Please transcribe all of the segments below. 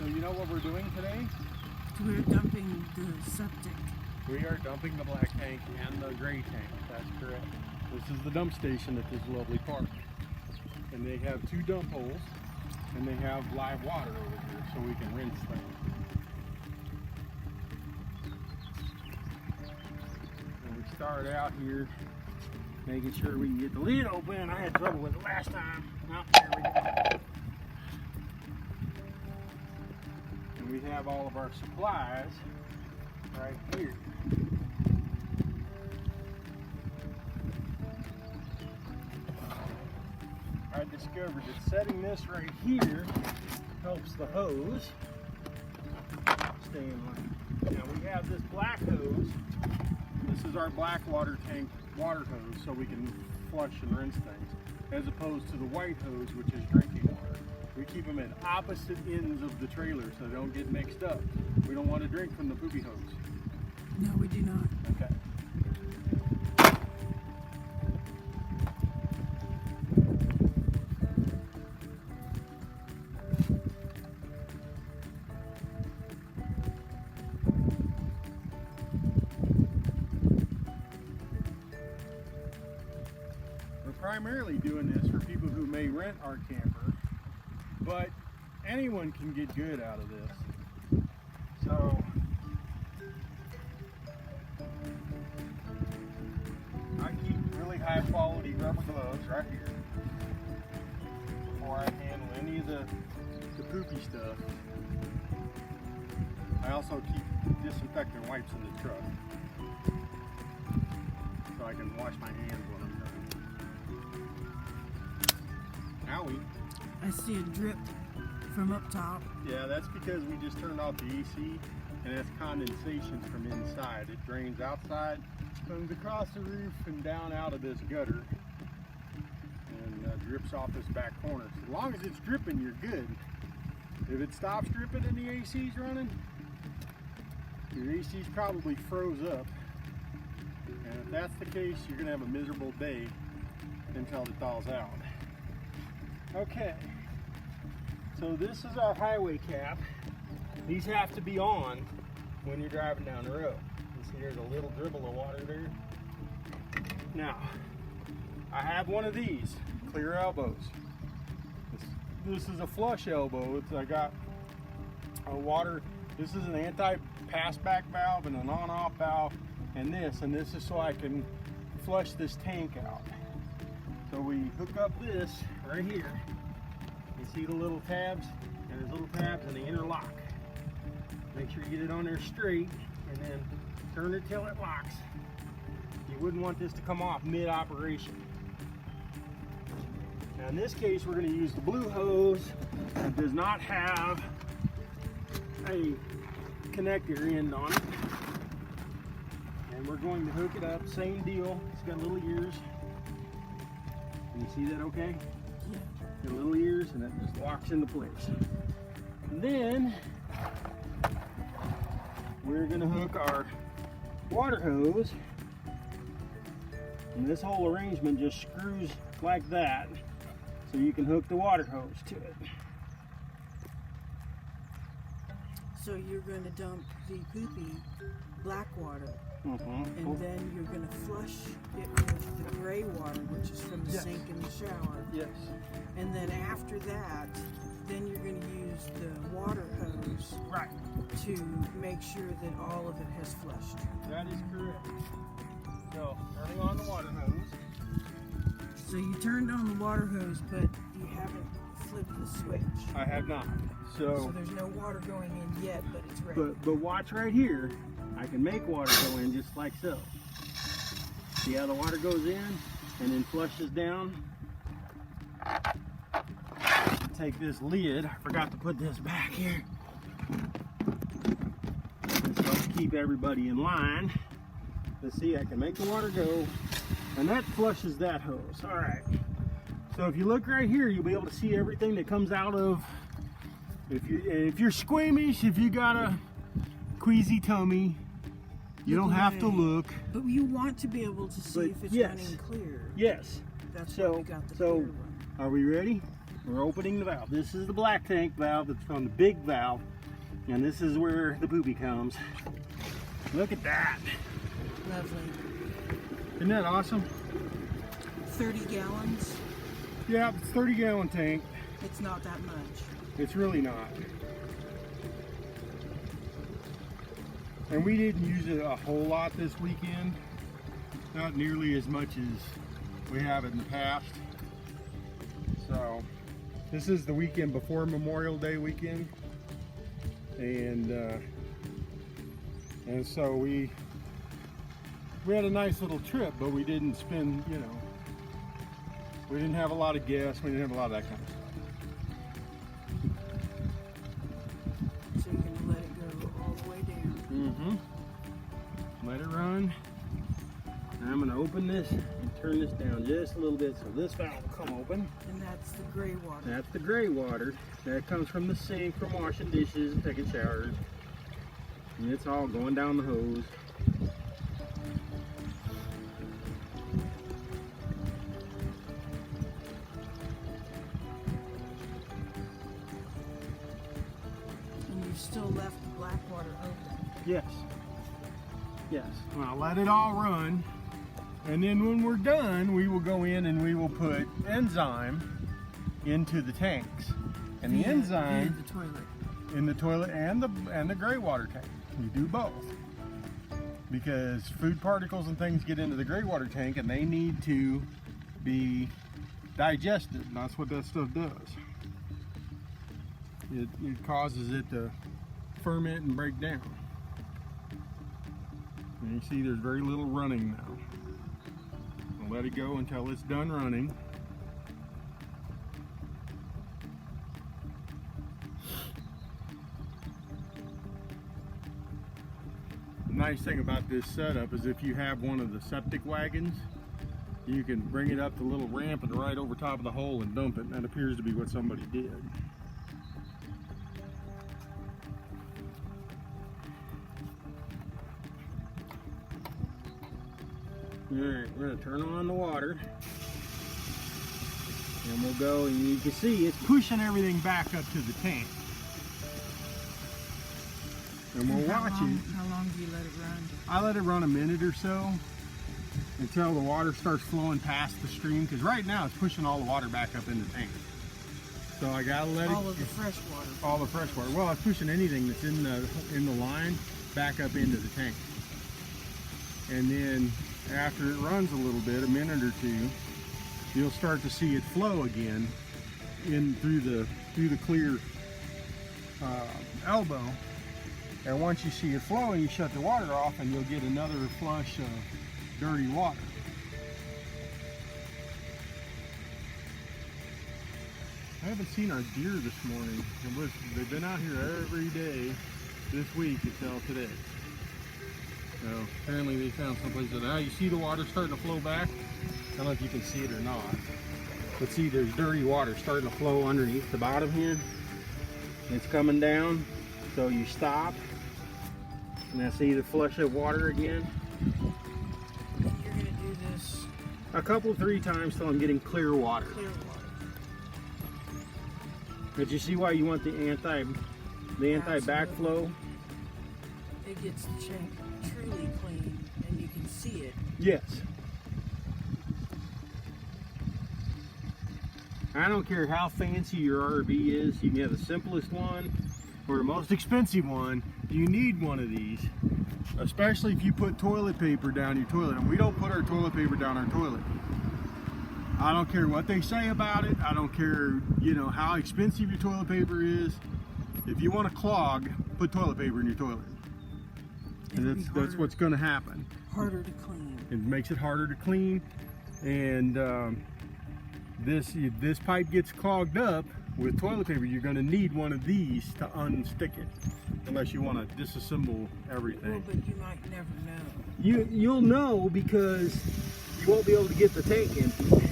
you know what we're doing today? We're dumping the septic. We are dumping the black tank and the gray tank. That's correct. This is the dump station at this lovely park. And they have 2 dump holes, and they have live water over here so we can rinse things. And we start out here making sure we can get the lid open. I had trouble with it last time. Oh, there we go. And we have all of our supplies right here. I discovered that setting this right here helps the hose stay in line. Now we have this black hose. This is our black water tank water hose, so we can flush and rinse things, as opposed to the white hose, which is drinking water. We keep them at opposite ends of the trailer so they don't get mixed up. We don't want to drink from the poopy hose. No, we do not. Okay. We're primarily doing this for people who may rent our camper, but anyone can get good out of this. So I keep really high quality rubber gloves right here before I handle any of the poopy stuff. I also keep disinfectant wipes in the truck so I can wash my hands when I'm done. Owie. I see a drip from up top. Yeah, that's because we just turned off the AC, and that's condensation from inside. It drains outside, comes across the roof and down out of this gutter, and drips off this back corner. So as long as it's dripping, you're good. If it stops dripping and the AC's running, your AC's probably froze up. And if that's the case, you're gonna have a miserable day until it thaws out. Okay. So this is our highway cap. These have to be on when you're driving down the road. You see there's a little dribble of water there. Now, I have one of these clear elbows. This is a flush elbow. I got a water, this is an anti-pass back valve and an on-off valve, and this is so I can flush this tank out. So we hook up this right here. You see the little tabs? And there's little tabs and they interlock. Make sure you get it on there straight and then turn it till it locks. You wouldn't want this to come off mid-operation. Now in this case we're going to use the blue hose that does not have a connector end on it. And we're going to hook it up, same deal. It's got little ears. Can you see that okay? Yeah. Got little ears, and that just locks into place. And then we're going to hook our water hose, and this whole arrangement just screws like that, so you can hook the water hose to it. So you're going to dump the poopy black water, and then you're going to flush it with the gray water, which is from the sink in the shower. Yes. And then after that, then you're going to use the water hose to make sure that all of it has flushed. That is correct. So, turning on the water hose. So you turned on the water hose, but you haven't flipped the switch. I have not. So there's no water going in yet, but it's ready. But watch right here. I can make water go in just like so. See how the water goes in and then flushes down? Take this lid. I forgot to put this back here. This helps keep everybody in line. Let's see, I can make the water go, and that flushes that hose. All right. So if you look right here, you'll be able to see everything that comes out of. If you're squeamish, if you got a queasy tummy, you don't have to look. But you want to be able to see if it's running clear. Yes. That's why we got the clear one. Are we ready? We're opening the valve. This is the black tank valve. It's from the big valve. And this is where the poopy comes. Look at that. Lovely. Isn't that awesome? 30 gallons. Yeah, it's a 30-gallon tank. It's not that much. It's really not. And we didn't use it a whole lot this weekend. Not nearly as much as we have in the past. So, this is the weekend before Memorial Day weekend. And so we had a nice little trip, but we didn't spend, you know, we didn't have a lot of guests, we didn't have a lot of that kind of stuff. So you're going to let it go all the way down. Let it run. And I'm going to open this and turn this down just a little bit so this valve will come open. And that's the gray water. That's the gray water. That comes from the sink from washing dishes and taking showers. And it's all going down the hose. And you've still left the black water open. Yes. Yes. Well, let it all run. And then when we're done, we will go in and we will put enzyme into the tanks. And the enzyme in the toilet. In the toilet and the gray water tank. You do both. Because food particles and things get into the gray water tank and they need to be digested. And that's what that stuff does. It causes it to ferment and break down. And you see there's very little running now. I'll let it go until it's done running. The nice thing about this setup is if you have one of the septic wagons, you can bring it up the little ramp and right over top of the hole and dump it. And that appears to be what somebody did. Alright, we're going to turn on the water. And we'll go, and you can see it's pushing everything back up to the tank. And we'll watch it. How long do you let it run? I let it run a minute or so until the water starts flowing past the stream, because right now it's pushing all the water back up in the tank. So I gotta let all of the fresh water. All the fresh water. Well, it's pushing anything that's in the line back up into the tank. And then after it runs a little bit, a minute or two, you'll start to see it flow again in through the clear elbow. And once you see it flowing, you shut the water off and you'll get another flush of dirty water. I haven't seen our deer this morning. They've been out here every day this week until today. So apparently they found someplace that now you see the water starting to flow back. I don't know if you can see it or not. But see, there's dirty water starting to flow underneath the bottom here. It's coming down. So you stop. And I see the flush of water again. And you're going to do this A couple, 3 times till I'm getting clear water. clear water. But you see why you want the anti-backflow? It gets the tank truly clean, and you can see it. Yes. I don't care how fancy your RV is. You can have the simplest one or the most expensive one. You need one of these, especially if you put toilet paper down your toilet. And we don't put our toilet paper down our toilet. I don't care what they say about it. I don't care, you know, how expensive your toilet paper is. If you want to clog, put toilet paper in your toilet. And that's what's going to happen. Harder to clean. It makes it harder to clean, and this pipe gets clogged up with toilet paper. You're going to need one of these to unstick it, unless you want to disassemble everything. Well, but you might never know. You'll know because you won't be able to get the tank empty.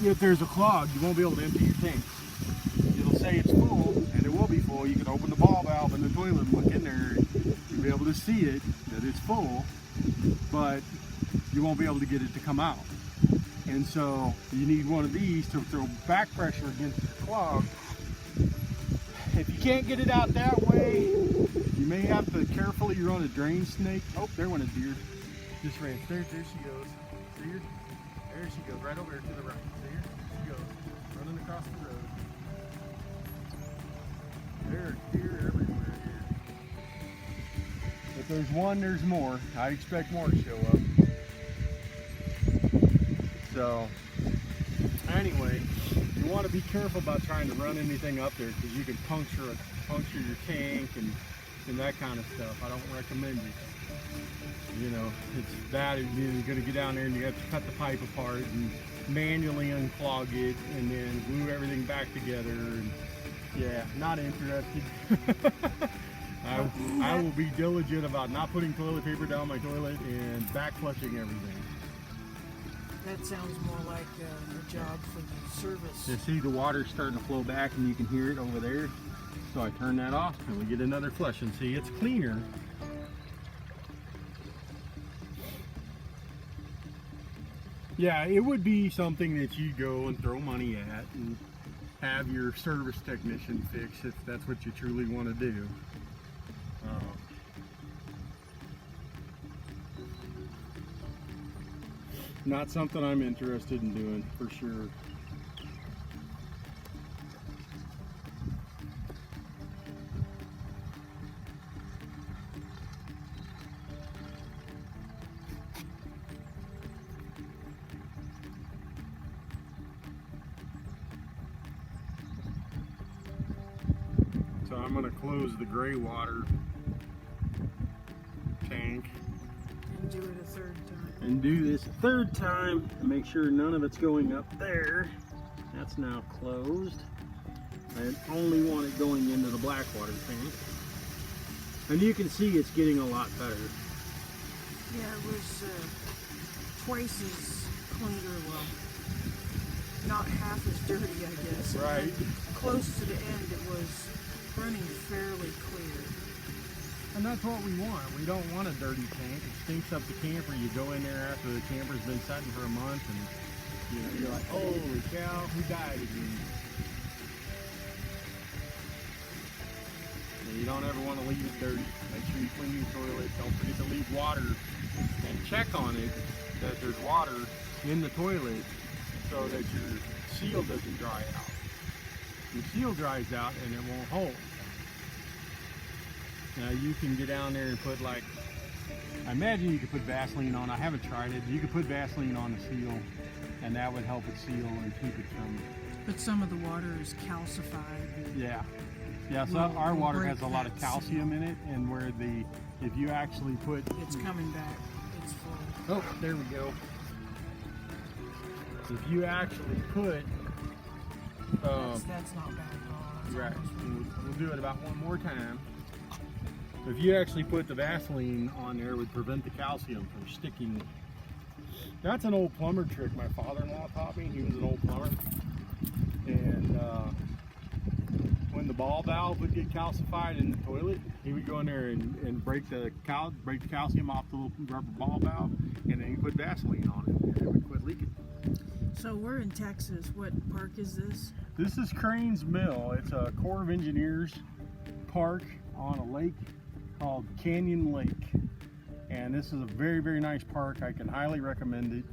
If there's a clog, you won't be able to empty your tank. It'll say it's full, and it will be full. You can open the ball valve in the toilet and look in there. You'll be able to see it, that it's full, but you won't be able to get it to come out. And so you need one of these to throw back pressure against the clog if you can't get it out that way, you may have to carefully run a drain snake. Oh, there went a deer. Just ran. There she goes. See her? There she goes, right over there to the right. See her? There she goes, running across the road. There are deer everywhere here. If there's one, there's more. I expect more to show up. So, anyway, you want to be careful about trying to run anything up there because you can puncture your tank and that kind of stuff. I don't recommend it. You know, it's bad. You're going to get down there and you have to cut the pipe apart and manually unclog it and then glue everything back together. And yeah, not interested. I will be diligent about not putting toilet paper down my toilet and back flushing everything. That sounds more like a job for the service. You see the water's starting to flow back and you can hear it over there. So I turn that off and we get another flush and see it's cleaner. Yeah, it would be something that you go and throw money at and have your service technician fix if that's what you truly want to do. Not something I'm interested in doing, for sure. So I'm going to close the gray water tank. And do it a third time. And do this a third time to make sure none of it's going up there. That's now closed. I only want it going into the black water tank. And you can see it's getting a lot better. Yeah, it was twice as cleaner, well, not half as dirty, I guess. Right. Close to the end, it was running fairly clear. And that's what we want. We don't want a dirty tank. It stinks up the camper. You go in there after the camper's been sitting for a month and you're like, holy cow, who died again? And you don't ever want to leave it dirty. Make sure you clean your toilet. Don't forget to leave water and check on it that there's water in the toilet so that your seal doesn't dry out. Your seal dries out and it won't hold. Now you can get down there and put like, I imagine you could put Vaseline on. I haven't tried it. You could put Vaseline on the seal and that would help it seal and keep it from. But some of the water is calcified. Yeah. Yeah, so our water has a lot of calcium in it, and where if you actually put... It's coming back. It's full. Oh, there we go. If you actually put... that's not bad at all. Right. We'll do it about one more time. If you actually put the Vaseline on there, it would prevent the calcium from sticking. That's an old plumber trick my father-in-law taught me. He was an old plumber. And when the ball valve would get calcified in the toilet, he would go in there and break the calcium off the little rubber ball valve, and then he put Vaseline on it, and it would quit leaking. So we're in Texas. What park is this? This is Crane's Mill. It's a Corps of Engineers park on a lake called Canyon Lake. And this is a very, very nice park. I can highly recommend it.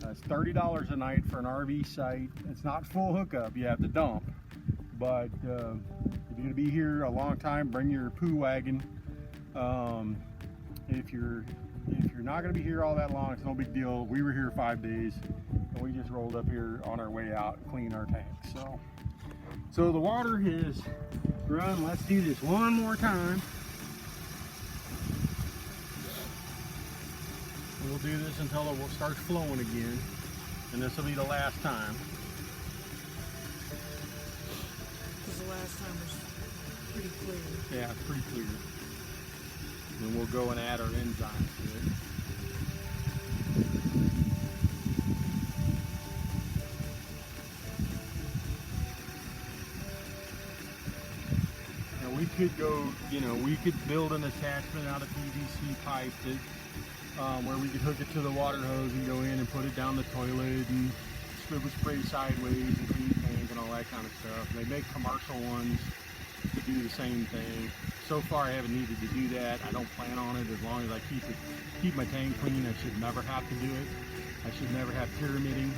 It's $30 a night for an RV site. It's not full hookup, you have to dump. But if you're gonna be here a long time, bring your poo wagon. If you're not gonna be here all that long, it's no big deal. We were here 5 days and we just rolled up here on our way out and cleaned our tanks. So the water has run. Let's do this one more time. We'll do this until it starts flowing again, and this will be the last time. Because the last time was pretty clear. Yeah, it's pretty clear. Then we'll go and add our enzymes to it. Now we could go, we could build an attachment out of PVC pipe that where we could hook it to the water hose and go in and put it down the toilet and it would spray sideways and clean the tank and all that kind of stuff. And they make commercial ones to do the same thing. So far I haven't needed to do that. I don't plan on it. As long as I keep my tank clean, I should never have to do it. I should never have pyramiding.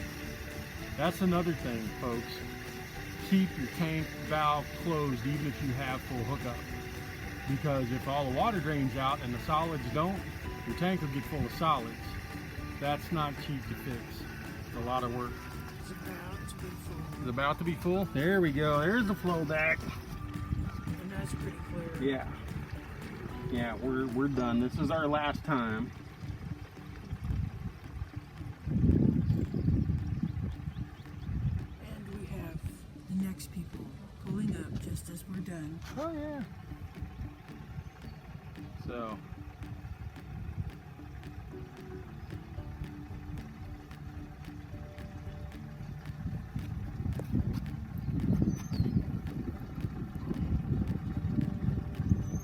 That's another thing, folks. Keep your tank valve closed even if you have full hookup. Because if all the water drains out and the solids don't, your tank will get full of solids. That's not cheap to fix. It's a lot of work. It's about to be full. It's about to be full. There we go. There's the flow back. And that's pretty clear. Yeah. Yeah, we're done. This is our last time. And we have the next people pulling up just as we're done. Oh yeah. So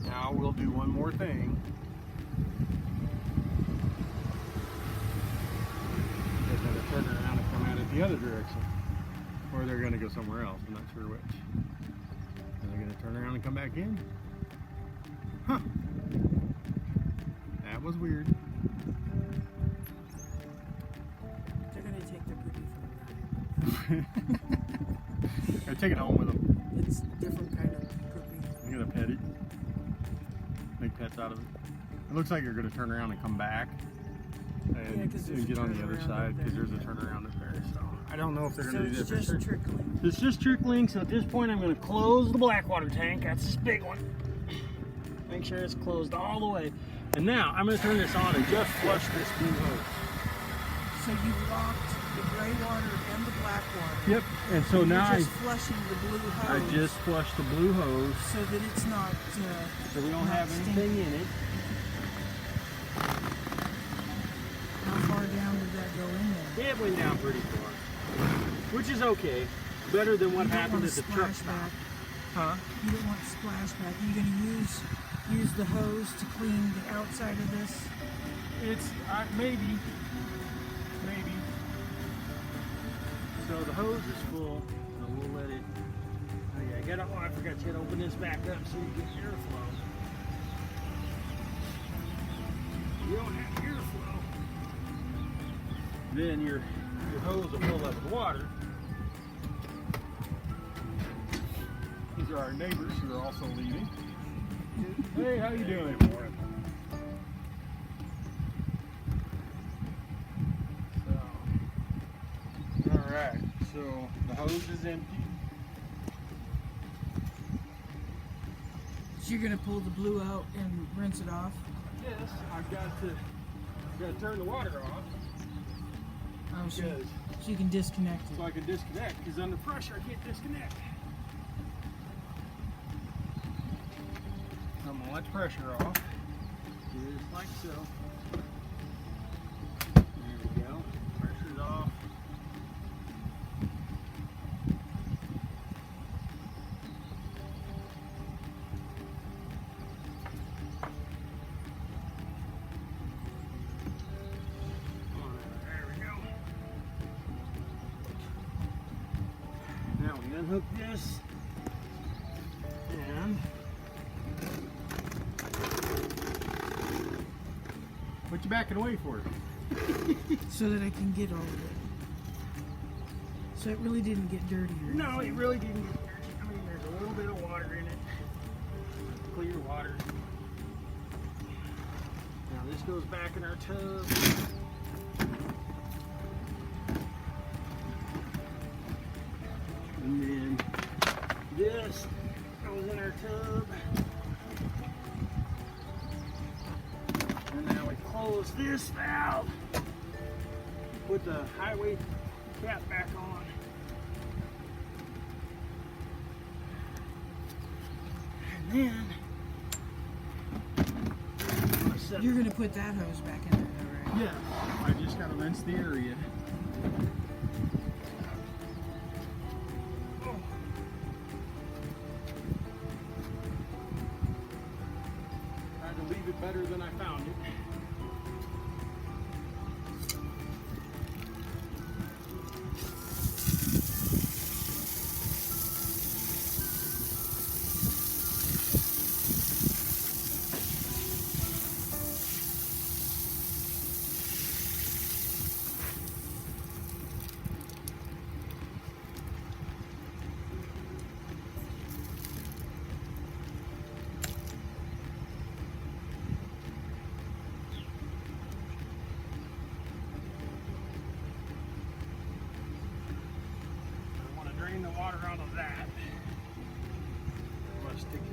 now we'll do one more thing. They're going to turn around and come out at the other direction. Or they're going to go somewhere else. I'm not sure which. Are they going to turn around and come back in? Huh. That was weird. They're going to take their poopy from Gotta take it home with them. It's a different kind of poopy. I'm gonna pet it. Make pets out of it. It looks like you're gonna turn around and come back and, 'cause there's and a get on the other turnaround side up because there. there's a turnaround up there. So I don't know if they're So gonna do it's that for just sure. trickling. It's just trickling. So at this point, I'm gonna close the Blackwater tank. That's this big one. Make sure it's closed all the way. And now I'm gonna turn this on and just flush this blue hose. So you locked the gray water and the black water. Yep. And so now You're just flushing the blue hose. I just flushed the blue hose so that it's not. so we don't not have anything in it. How far down did that go in there? It went down pretty far, which is okay. Better than what You don't happened want at the truck splashback. stop. Huh? You don't want splashback. Are you going to use the hose to clean the outside of this? It's maybe. So the hose is full, so we'll let it. Oh yeah, I forgot you had to open this back up so you get airflow. You don't have airflow. Then your hose will fill up with water. These are our neighbors who are also leaving. Hey, how you doing? Alright, so the hose is empty. So you're going to pull the blue out and rinse it off? Yes, I've got to turn the water off. Oh, so Because you can disconnect it. so I can disconnect, because under pressure I can't disconnect. So I'm going to let the pressure off, just like so. There we go, pressure's off. There we go. Now we unhook this and what you backing away for? So that I can get all of it. So it really didn't get dirty or No, it anything. really didn't get dirty. I mean, there's a little bit of water in it. Clear water. Now this goes back in our tub. And then this goes in our tub. And now we close this valve. Put the highway cap back on. And then You're going to put that hose back in there, though, right? yeah, I just gotta rinse the area. Oh. Tried to leave it better than I found it.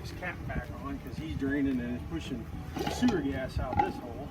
his cap back on because he's draining and is pushing sewer gas out this hole.